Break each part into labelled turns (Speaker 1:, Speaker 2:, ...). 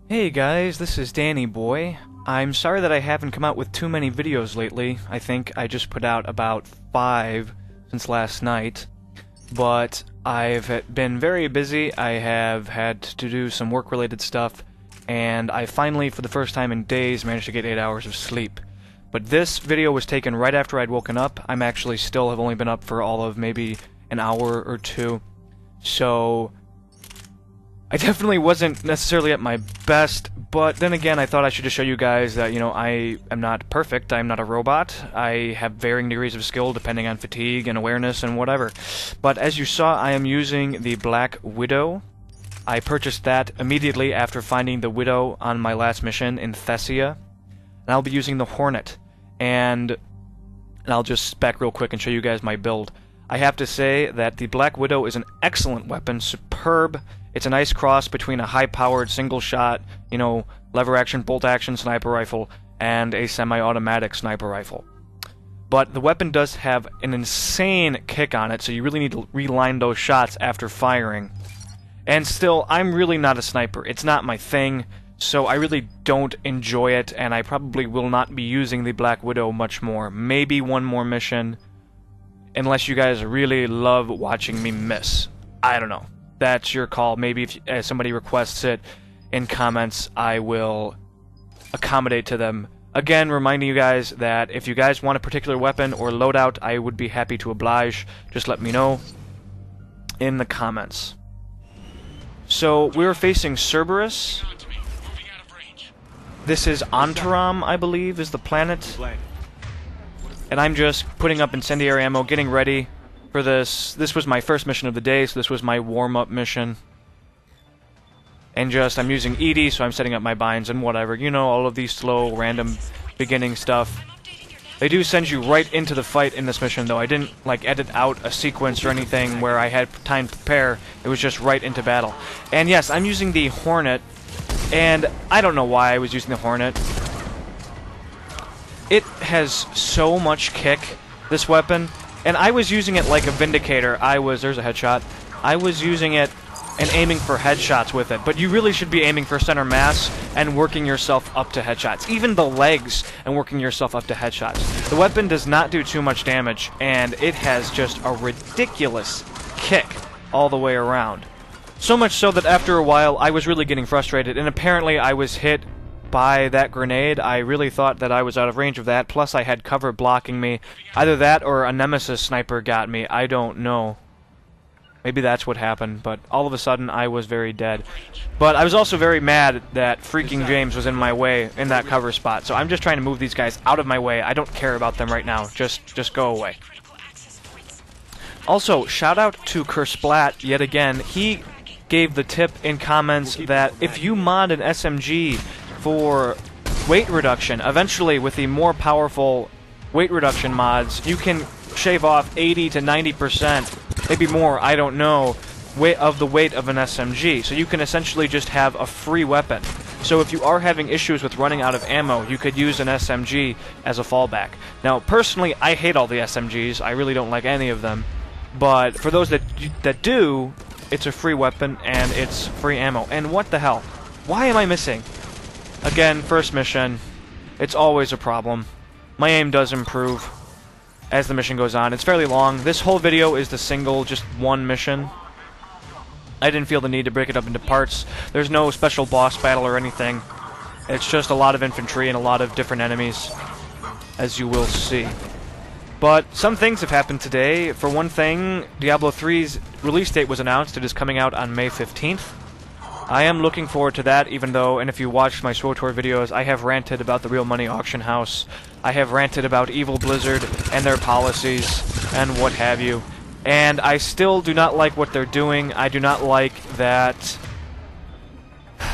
Speaker 1: Hey guys, this is Danny Boy. I'm sorry that I haven't come out with too many videos lately. I think I just put out about 5 since last night. But I've been very busy. I have had to do some work-related stuff, and I finally, for the first time in days, managed to get 8 hours of sleep. But this video was taken right after I'd woken up. I'm actually still have only been up for all of maybe an hour or two. So I definitely wasn't necessarily at my best, but then again, I thought I should just show you guys that, you know, I am not perfect. I'm not a robot. I have varying degrees of skill depending on fatigue and awareness and whatever. But as you saw, I am using the Black Widow. I purchased that immediately after finding the Widow on my last mission in Thessia. And I'll be using the Hornet. And I'll just spec real quick and show you guys my build. I have to say that the Black Widow is an excellent weapon, superb. It's a nice cross between a high-powered single-shot, you know, lever-action, bolt-action sniper rifle and a semi-automatic sniper rifle. But the weapon does have an insane kick on it, so you really need to reline those shots after firing. And still, I'm really not a sniper. It's not my thing, so I really don't enjoy it, and I probably will not be using the Black Widow much more. Maybe one more mission, unless you guys really love watching me miss. I don't know. That's your call. Maybe if somebody requests it in comments, I will accommodate to them. Again, reminding you guys that if you guys want a particular weapon or loadout, I would be happy to oblige. Just let me know in the comments. So, we're facing Cerberus. This is Ontarom, I believe, is the planet. And I'm just putting up incendiary ammo, getting ready for this. This was my first mission of the day, so this was my warm-up mission. And I'm using ED, so I'm setting up my binds and whatever. You know, all of these slow, random beginning stuff. They do send you right into the fight in this mission, though. I didn't, like, edit out a sequence or anything where I had time to prepare. It was just right into battle. And yes, I'm using the Hornet, and I don't know why I was using the Hornet. It has so much kick, this weapon. And I was using it like a Vindicator. There's a headshot. I was using it and aiming for headshots with it. But you really should be aiming for center mass and working yourself up to headshots. Even the legs and working yourself up to headshots. The weapon does not do too much damage, and it has just a ridiculous kick all the way around. So much so that after a while, I was really getting frustrated, and apparently I was hit by that grenade. I really thought that I was out of range of that, plus I had cover blocking me. Either that or a Nemesis sniper got me, I don't know. Maybe that's what happened, but all of a sudden I was very dead. But I was also very mad that freaking James was in my way in that cover spot, so I'm just trying to move these guys out of my way. I don't care about them right now, just go away. Also, shout out to Kersplat yet again. He gave the tip in comments that if you mod an SMG for weight reduction, eventually with the more powerful weight reduction mods, you can shave off 80 to 90%, maybe more, I don't know, of the weight of an SMG. So you can essentially just have a free weapon. So if you are having issues with running out of ammo, you could use an SMG as a fallback. Now, personally, I hate all the SMGs. I really don't like any of them. But for those that do, it's a free weapon and it's free ammo. And what the hell? Why am I missing? Again, first mission, it's always a problem. My aim does improve as the mission goes on. It's fairly long. This whole video is the single, just one mission. I didn't feel the need to break it up into parts. There's no special boss battle or anything. It's just a lot of infantry and a lot of different enemies, as you will see. But some things have happened today. For one thing, Diablo 3's release date was announced. It is coming out on May 15th. I am looking forward to that, even though, and if you watched my SWTOR videos, I have ranted about the Real Money Auction House. I have ranted about Evil Blizzard and their policies and what have you. And I still do not like what they're doing. I do not like that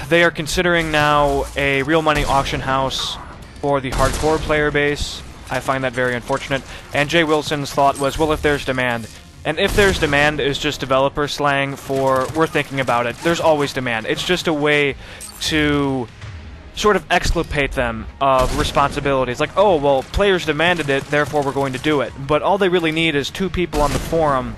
Speaker 1: they are considering now a Real Money Auction House for the hardcore player base. I find that very unfortunate. And Jay Wilson's thought was, well, if there's demand. And if there's demand is just developer slang for we're thinking about it. There's always demand. It's just a way to sort of exculpate them of responsibilities. Like, oh, well, players demanded it, therefore we're going to do it. But all they really need is 2 people on the forum.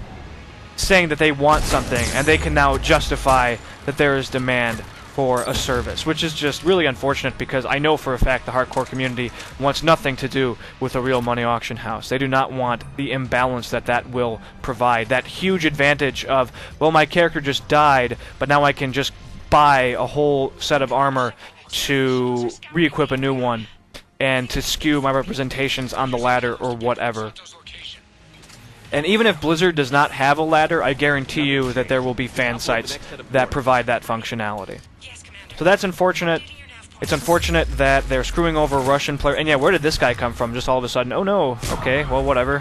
Speaker 1: saying that they want something, and they can now justify that there is demand. for a service, which is just really unfortunate because I know for a fact the hardcore community wants nothing to do with a real money auction house. They do not want the imbalance that will provide. That huge advantage of, well, my character just died, but now I can just buy a whole set of armor to re-equip a new one and to skew my representations on the ladder or whatever. And even if Blizzard does not have a ladder, I guarantee you that there will be fan sites that provide that functionality. So that's unfortunate. It's unfortunate that they're screwing over Russian players. And yeah, where did this guy come from? Just all of a sudden, oh no, okay, well, whatever.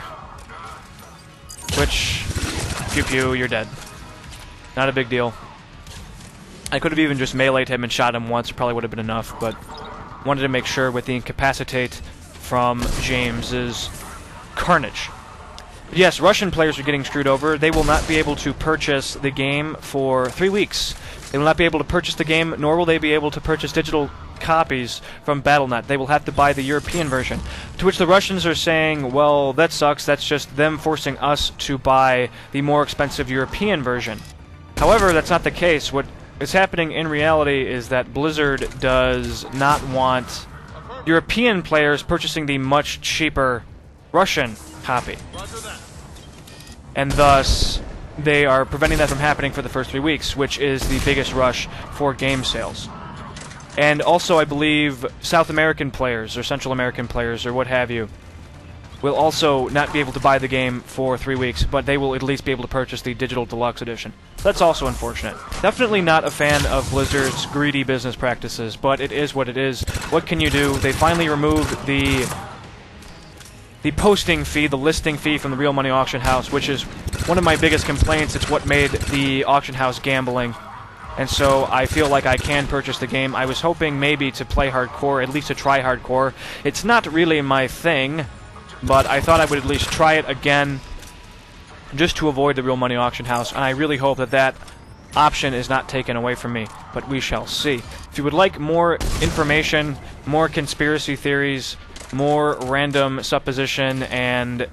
Speaker 1: Which, pew pew, you're dead. Not a big deal. I could have even just meleeed him and shot him once, it probably would have been enough, but wanted to make sure with the incapacitate from James's carnage. But yes, Russian players are getting screwed over. They will not be able to purchase the game for 3 weeks. They will not be able to purchase the game, nor will they be able to purchase digital copies from Battle.net. They will have to buy the European version. To which the Russians are saying, well, that sucks, that's just them forcing us to buy the more expensive European version. However, that's not the case. What is happening in reality is that Blizzard does not want European players purchasing the much cheaper Russian copy. And thus, they are preventing that from happening for the first 3 weeks, which is the biggest rush for game sales. And also, I believe South American players, or Central American players, or what have you, will also not be able to buy the game for 3 weeks, but they will at least be able to purchase the digital deluxe edition. That's also unfortunate. Definitely not a fan of Blizzard's greedy business practices, but it is what it is. What can you do? They finally removed the posting fee, the listing fee from the Real Money Auction House, which is one of my biggest complaints. It's what made the auction house gambling. And so I feel like I can purchase the game. I was hoping maybe to play hardcore, at least to try hardcore. It's not really my thing, but I thought I would at least try it again just to avoid the Real Money Auction House, and I really hope that that option is not taken away from me, but we shall see. If you would like more information, more conspiracy theories, more random supposition, and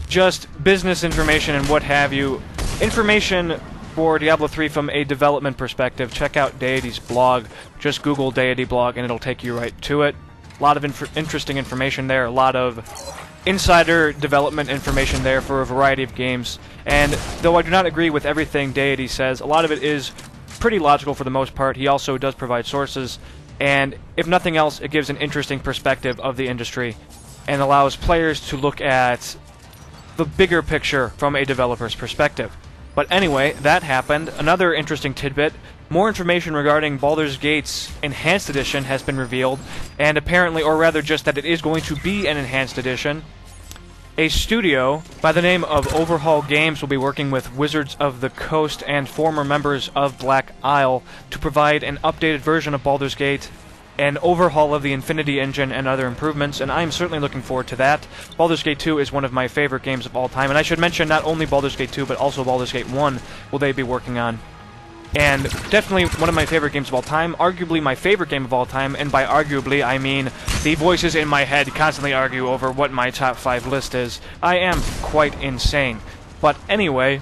Speaker 1: just business information and what have you, information for Diablo 3 from a development perspective, check out Deity's blog. Just Google Deity blog and it'll take you right to it. A lot of interesting information there, a lot of insider development information there for a variety of games. And though I do not agree with everything Deity says, a lot of it is pretty logical for the most part. He also does provide sources, and if nothing else, it gives an interesting perspective of the industry and allows players to look at the bigger picture from a developer's perspective. But anyway, that happened. Another interesting tidbit, more information regarding Baldur's Gate's Enhanced Edition has been revealed, and apparently, or rather just that it is going to be an Enhanced Edition. A studio by the name of Overhaul Games will be working with Wizards of the Coast and former members of Black Isle to provide an updated version of Baldur's Gate, an overhaul of the Infinity Engine, and other improvements, and I'm certainly looking forward to that. Baldur's Gate 2 is one of my favorite games of all time, and I should mention not only Baldur's Gate 2, but also Baldur's Gate 1 will they be working on. And definitely one of my favorite games of all time, arguably my favorite game of all time, and by arguably I mean the voices in my head constantly argue over what my top 5 list is. I am quite insane. But anyway,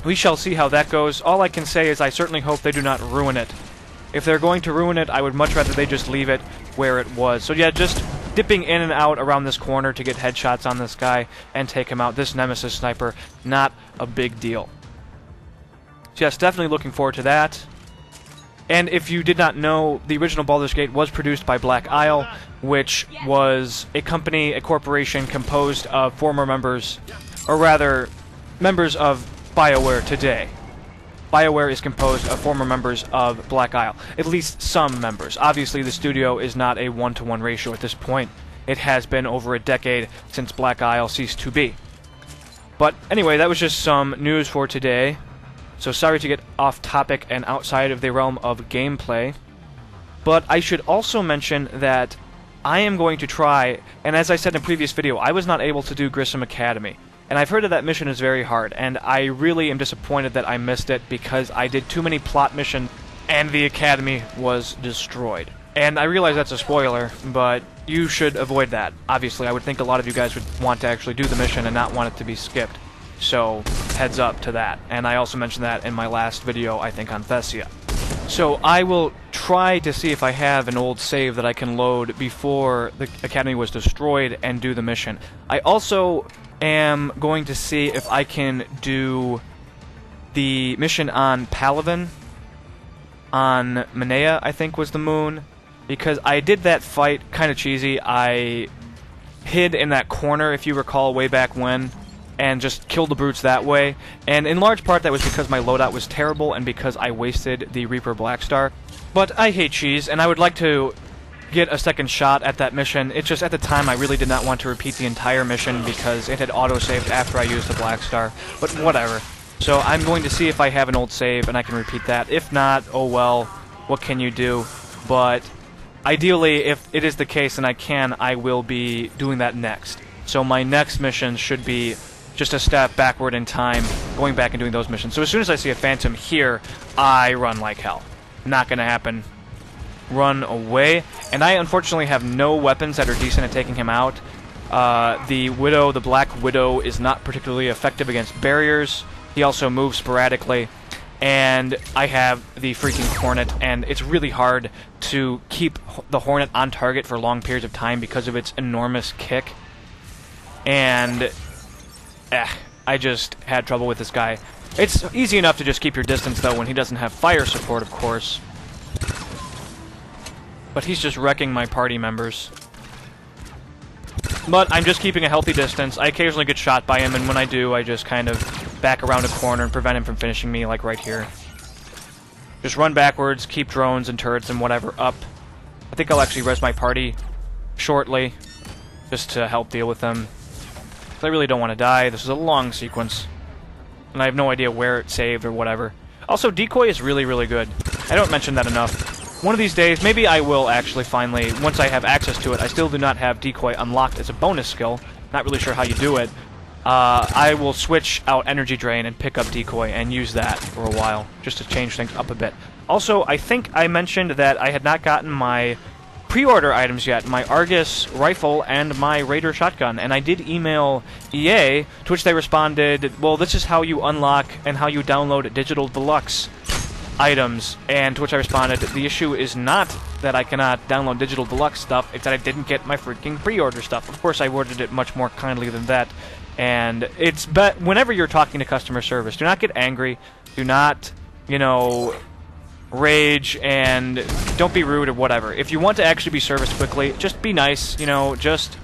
Speaker 1: we shall see how that goes. All I can say is I certainly hope they do not ruin it. If they're going to ruin it, I would much rather they just leave it where it was. So yeah, just dipping in and out around this corner to get headshots on this guy and take him out. This Nemesis sniper, not a big deal. So yes, definitely looking forward to that. And if you did not know, the original Baldur's Gate was produced by Black Isle, which was a company, a corporation composed of former members, or rather, members of BioWare today. BioWare is composed of former members of Black Isle, at least some members. Obviously, the studio is not a one-to-one ratio at this point. It has been over a decade since Black Isle ceased to be. But anyway, that was just some news for today. So sorry to get off topic and outside of the realm of gameplay. But I should also mention that I am going to try, and as I said in a previous video, I was not able to do Grissom Academy. And I've heard that mission is very hard, and I really am disappointed that I missed it because I did too many plot missions and the Academy was destroyed. And I realize that's a spoiler, but you should avoid that. Obviously, I would think a lot of you guys would want to actually do the mission and not want it to be skipped. So, heads up to that. And I also mentioned that in my last video, I think, on Thessia. So I will try to see if I have an old save that I can load before the academy was destroyed and do the mission. I also am going to see if I can do the mission on Palaven, on Manea, I think was the moon, because I did that fight kind of cheesy. I hid in that corner, if you recall, way back when, and just killed the brutes that way. And in large part that was because my loadout was terrible and because I wasted the Reaper Blackstar. But I hate cheese, and I would like to get a second shot at that mission. It's just at the time I really did not want to repeat the entire mission because it had auto-saved after I used the Blackstar. But whatever. So I'm going to see if I have an old save and I can repeat that. If not, oh well, what can you do? But ideally, if it is the case and I can, I will be doing that next. So my next mission should be just a step backward in time, going back and doing those missions. So as soon as I see a Phantom here, I run like hell. Not gonna happen. Run away. And I unfortunately have no weapons that are decent at taking him out. The Widow, the Black Widow, is not particularly effective against barriers. He also moves sporadically. And I have the freaking Hornet, and it's really hard to keep the Hornet on target for long periods of time because of its enormous kick. And I just had trouble with this guy. It's easy enough to just keep your distance, though, when he doesn't have fire support, of course. But he's just wrecking my party members. But I'm just keeping a healthy distance. I occasionally get shot by him, and when I do, I just kind of back around a corner and prevent him from finishing me, like right here. Just run backwards, keep drones and turrets and whatever up. I think I'll actually res my party shortly, just to help deal with them. I really don't want to die. This is a long sequence, and I have no idea where it saved or whatever. Also, decoy is really, really good. I don't mention that enough. One of these days, maybe I will actually finally, once I have access to it. I still do not have decoy unlocked as a bonus skill. Not really sure how you do it. I will switch out energy drain and pick up decoy and use that for a while, just to change things up a bit. Also, I think I mentioned that I had not gotten my pre-order items yet, my Argus rifle and my Raider shotgun, and I did email EA, to which they responded, well, this is how you unlock and how you download Digital Deluxe items, and to which I responded, the issue is not that I cannot download Digital Deluxe stuff, it's that I didn't get my freaking pre-order stuff. Of course, I worded it much more kindly than that, and it's whenever you're talking to customer service, do not get angry, do not, you know, rage, and don't be rude or whatever. If you want to actually be serviced quickly, just be nice, you know, just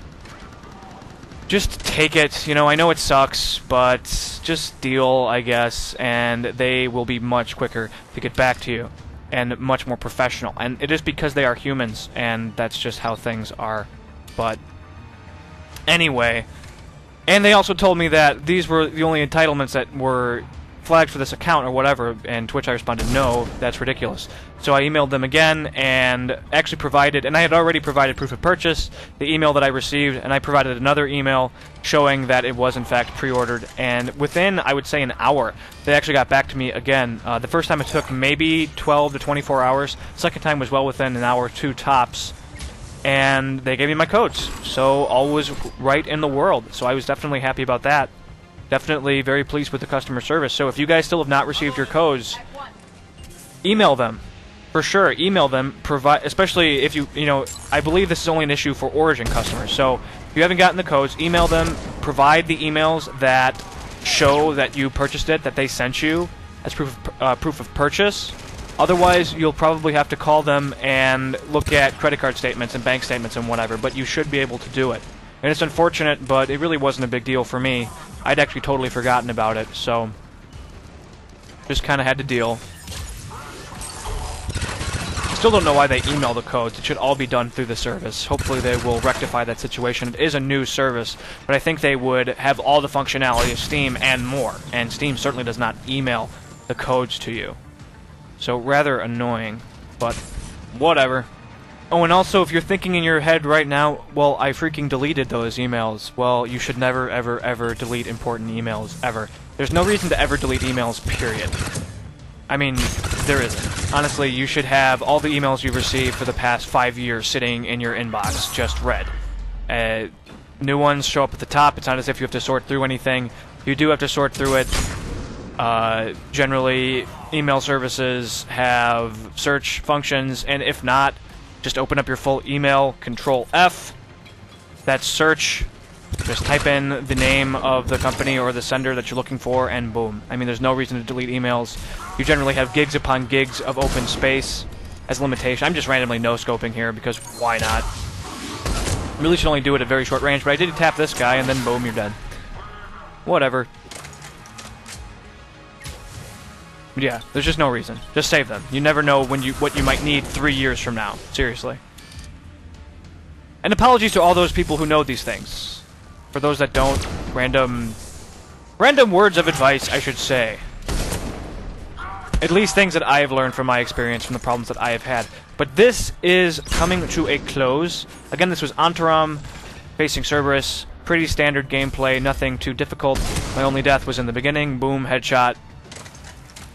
Speaker 1: take it. You know, I know it sucks, but just deal, I guess, and they will be much quicker to get back to you and much more professional. And it is because they are humans, and that's just how things are. But anyway, and they also told me that these were the only entitlements that were flagged for this account or whatever, and to which I responded, no, that's ridiculous. So I emailed them again and actually provided, and I had already provided proof of purchase, the email that I received, and I provided another email showing that it was in fact pre-ordered, and within, I would say, an hour, they actually got back to me again. The first time it took maybe 12 to 24 hours, second time was well within an hour or two tops, and they gave me my codes, so all was right in the world, so I was definitely happy about that. Definitely very pleased with the customer service. So if you guys still have not received your codes, email them. For sure, email them. Especially if you know, I believe this is only an issue for Origin customers. So if you haven't gotten the codes, email them. Provide the emails that show that you purchased it, that they sent you as proof of purchase. Otherwise, you'll probably have to call them and look at credit card statements and bank statements and whatever. But you should be able to do it. And it's unfortunate, but it really wasn't a big deal for me. I'd actually totally forgotten about it, so just kind of had to deal. Still don't know why they email the codes. It should all be done through the service. Hopefully they will rectify that situation. It is a new service, but I think they would have all the functionality of Steam and more. And Steam certainly does not email the codes to you. So rather annoying, but whatever. Oh, and also, if you're thinking in your head right now, well, I freaking deleted those emails. Well, you should never, ever, ever delete important emails, ever. There's no reason to ever delete emails, period. I mean, there isn't. Honestly, you should have all the emails you've received for the past 5 years sitting in your inbox, just read. New ones show up at the top. It's not as if you have to sort through anything. You do have to sort through it. Generally, email services have search functions, and if not, just open up your full email, Control F, that's search, just type in the name of the company or the sender that you're looking for, and boom. I mean, there's no reason to delete emails. You generally have gigs upon gigs of open space as a limitation. I'm just randomly no-scoping here, because why not? Really should only do it at very short range, but I did tap this guy, and then boom, you're dead. Whatever. But yeah, there's just no reason. Just save them. You never know when what you might need 3 years from now. Seriously. And apologies to all those people who know these things. For those that don't, random words of advice, I should say. At least things that I have learned from my experience, from the problems that I have had. But this is coming to a close. Again, this was Ontarom facing Cerberus. Pretty standard gameplay, nothing too difficult. My only death was in the beginning. Boom, headshot.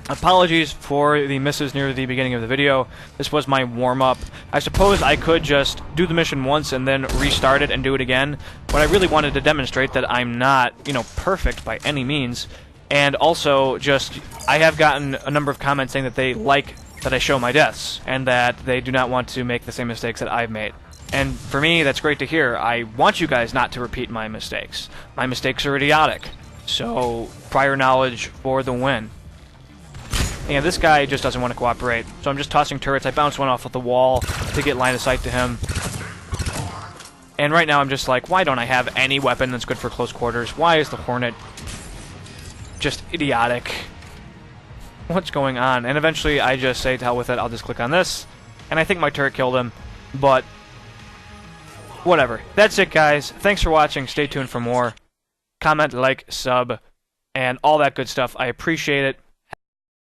Speaker 1: Apologies for the misses near the beginning of the video. This was my warm-up. I suppose I could just do the mission once and then restart it and do it again, but I really wanted to demonstrate that I'm not, you know, perfect by any means. And also, just, I have gotten a number of comments saying that they like that I show my deaths, and that they do not want to make the same mistakes that I've made. And for me, that's great to hear. I want you guys not to repeat my mistakes. My mistakes are idiotic. So, prior knowledge for the win. And this guy just doesn't want to cooperate, so I'm just tossing turrets. I bounced one off of the wall to get line of sight to him. And right now I'm just like, why don't I have any weapon that's good for close quarters? Why is the Hornet just idiotic? What's going on? And eventually I just say, to hell with it, I'll just click on this. And I think my turret killed him, but whatever. That's it, guys. Thanks for watching. Stay tuned for more. Comment, like, sub, and all that good stuff. I appreciate it.